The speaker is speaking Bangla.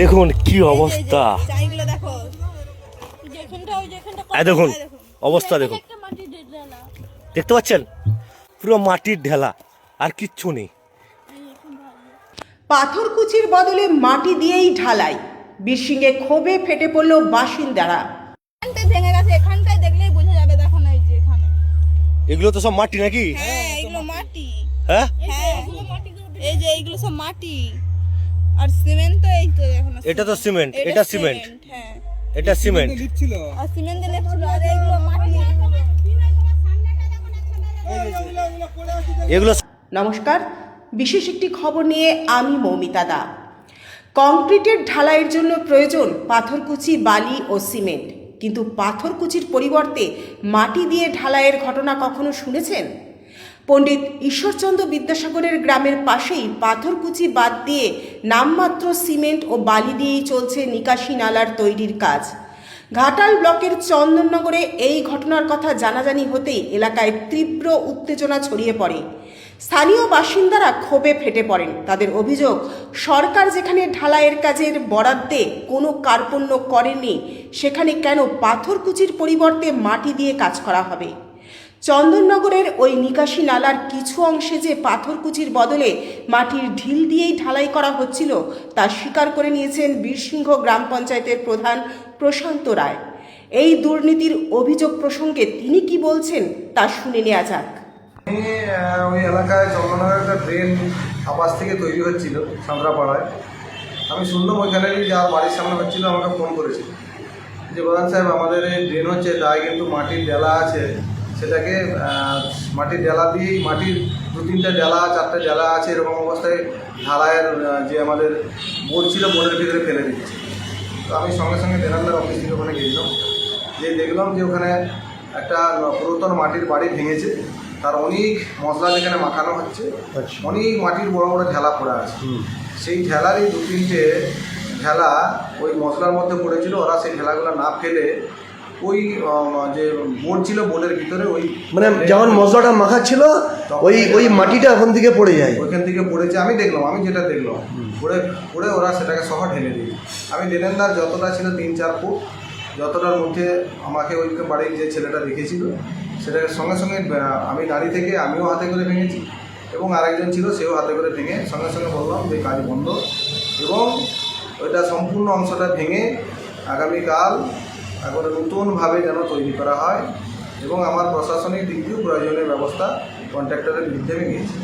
দেখুন কি অবস্থা, দেখুন অবস্থা, দেখুন দেখতে পাচ্ছেন পুরো মাটির ঢেলা, আর কিচ্ছু নেই। পাথরকুচির বদলে মাটি দিয়েই ঢালাই, বীরসিংহে ক্ষোভে ফেটে পড়ল বাসিন্দারা। ভেঙে গেছে, এখানটায় দেখলেই বোঝা যাবে। দেখুন এই যে এখানে, এগুলো তো সব মাটি নাকি? হ্যাঁ এগুলো মাটি। হ্যাঁ এই যে এইগুলো সব মাটি আর সিমেন্ট। তো এই তো এখন এটা তো সিমেন্ট, এটা সিমেন্ট, হ্যাঁ এটা সিমেন্ট, আর সিমেন্ট দিয়ে লেপছিল, আর এইগুলো মাটি। এগুলো। নমস্কার, বিশেষ একটি খবর নিয়ে আমি মৌমিতা দা। কংক্রিটের ঢালাইয়ের জন্য প্রয়োজন পাথরকুচি, বালি ও সিমেন্ট, কিন্তু পাথরকুচির পরিবর্তে মাটি দিয়ে ঢালাইয়ের ঘটনা কখনো শুনেছেন? পণ্ডিত ঈশ্বরচন্দ্র বিদ্যাসাগরের গ্রামের পাশেই পাথরকুচি বাদ দিয়ে নামমাত্র সিমেন্ট ও বালি দিয়েই চলছে নিকাশি নালার তৈরির কাজ। ঘাটাল ব্লকের চন্দননগরে এই ঘটনার কথা জানাজানি হতেই এলাকায় তীব্র উত্তেজনা ছড়িয়ে পড়ে। স্থানীয় বাসিন্দারা ক্ষোভে ফেটে পড়েন। তাদের অভিযোগ, সরকার যেখানে ঢালাইয়ের কাজের বরাদ্দে কোনো কার্পণ্য করেনি, সেখানে কেন পাথরকুচির পরিবর্তে মাটি দিয়ে কাজ করা হবে? চন্দননগরের ওই নিকাশি নালার কিছু অংশে যে পাথরকুচির বদলে মাটির ঢিল দিয়েই ঢালাই করা হচ্ছিল, তা স্বীকার করে নিয়েছেন বীরসিংহ গ্রাম পঞ্চায়েতের প্রধান প্রশান্ত রায়। এই দুর্নীতির অভিযোগ প্রসঙ্গে তিনি কি বলছেন তা শুনে নেওয়া যাক। ওই এলাকায় চন্দননগরের একটা ড্রেন আবাস থেকে তৈরি হচ্ছিল সাঁতরাপাড়ায়। আমি শুনলাম ওইখানেরই যার বাড়ির সামনে হচ্ছিল আমাকে ফোন করেছিল যে প্রধান সাহেব, আমাদের এই ড্রেন হচ্ছে, তাই কিন্তু মাটির ডেলা আছে, সেটাকে মাটির ডেলা দিয়েই, মাটির 2-3টে ডেলা 4টে ডেলা আছে, এরকম অবস্থায় ঢালাইয়ের যে আমাদের বোর্ড ছিল, বোর্ডের ভিতরে ফেলে দিচ্ছে। তো আমি সঙ্গে সঙ্গে ডেনারদার অফিস থেকে ওখানে গেছিলাম, যে দেখলাম যে ওখানে একটা পুরাতন মাটির বাড়ি ভেঙেছে, তার অনেক মশলা যেখানে মাখানো হচ্ছে, অনেক মাটির বড় বড় ঢেলা পড়ে আছে। সেই ঢেলারই 2-3টে ঢেলা ওই মশলার মধ্যে পড়েছিল। ওরা সেই ঢেলাগুলো না ফেলে ওই যে বোর্ড ছিল, বোর্ডের ভিতরে ওই মানে যেমন মশলাটা মাখা ছিল, ওই মাটিটা ওখান থেকে পড়ে যায়, ওইখান থেকে পড়েছে। আমি দেখলাম, আমি যেটা দেখলাম, পড়ে ওরা সেটাকে সহ ঢেলে দিই। আমি ড্রেনদার যতটা ছিল 3-4 ফুট, যতটার মধ্যে আমাকে ওই বাড়ির যে ছেলেটা দেখেছিল, সেটাকে সঙ্গে সঙ্গে আমি গাড়ি থেকে আমিও হাতে করে ভেঙেছি, এবং আরেকজন ছিল সেও হাতে করে ভেঙে সঙ্গে সঙ্গে বললাম যে কাজ বন্ধ, এবং ওইটা সম্পূর্ণ অংশটা ভেঙে আগামীকাল একবারে নতুনভাবে যেন তৈরি করা হয়, এবং আমার প্রশাসনিক দিক দিয়েও প্রয়োজনীয় ব্যবস্থা কন্ট্রাক্টরের বিরুদ্ধে আমি নিয়েছি।